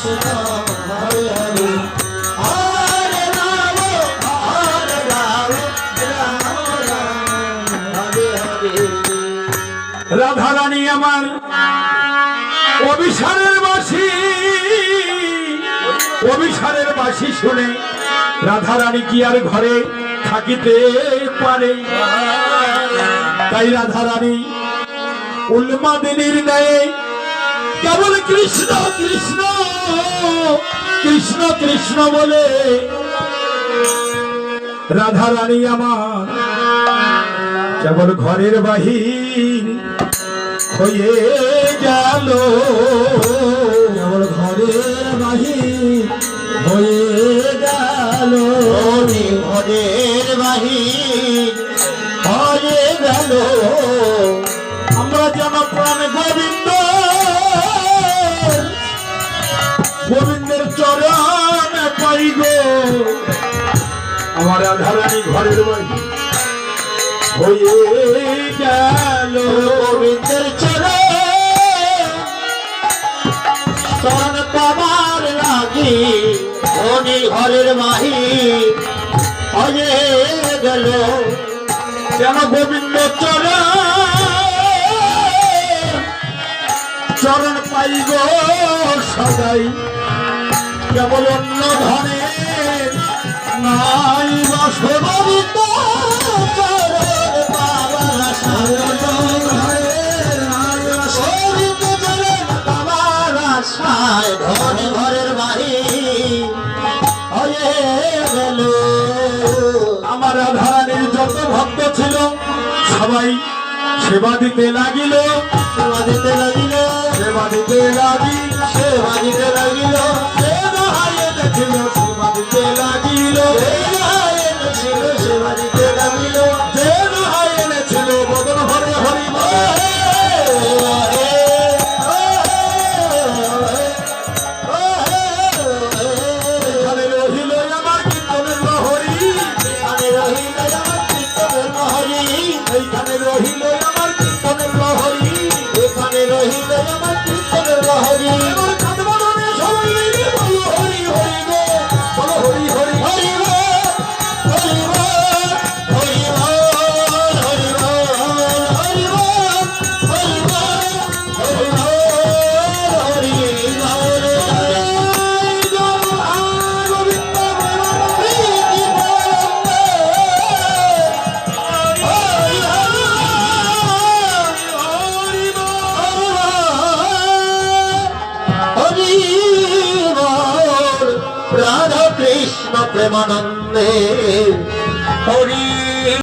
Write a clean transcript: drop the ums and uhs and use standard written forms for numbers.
কৃষ্ণ হরে হরে হরে রাম হরে হরে। রাধা রানী আমার অভিসারের বাঁশি, অভিসারের বাঁশি শুনে রাধা রানী কি আর ঘরে থাকিতে পারে? তাই রাধা রানী উন্মাদিনীর ন্যায় কেবল কৃষ্ণ কৃষ্ণ কৃষ্ণ কৃষ্ণ বলে রাধা রানী আমার কেবল ঘরের বাহির হয়ে গেল, কেবল ঘরের বাহির হয়ে গেল, ঘরের বাহির হয়ে গেল। আমরা যেন প্রাণ গোবিন্দ গোবিন্দের চরণ পাই গো। আমার রাধারানী ঘরের বাহির হয়ে গেল, গোবিন্দের চরণ পাবার লাগি ধনী ঘরের বাহির হয়ে গেল। যেন গোবিন্দ চরণ পাই গো সদাই, কেবল অন্য ধনে নাই বাস। গোবিন্দ চরণ পাবার আশায়, গোবিন্দ চরণ পাবার আশায় ধনী ঘরের বাহির হয়ে গেল। আমার রাধারানীর যত ভক্ত ছিল সবাই সেবা দিতে লাগিল, সেবা দিতে লাগিল, সেবা দিতে লাগি, সেবা দিতে লাগিল। সেবা ছিল সেবা দিতে লাগিল, ছিল সেবা দিতে লাগিল। যে ছিল বদন হরে হরি এখানে রহিল আমার কীর্তনের লহরী, এখানে রহিল আমার কীর্তনের লহরী, এইখানে রহিল আমার কীর্তনের লহরী। এখানে রহিল আমার কীর্তনের লহরী। এবার কাঁদবাদনে সবাই মিলে বলো হরি হরি গো, বলো হরি হরি হরি বল, হরি বল, হরি বল, হরি বল, হরি বল, হরি বল, হরি বল, হরি বল। গোবিন্দ প্রীতি বন্দে, হরি হরি হরি হরি বল। রাধা কৃষ্ণ প্রেমানন্দে হরি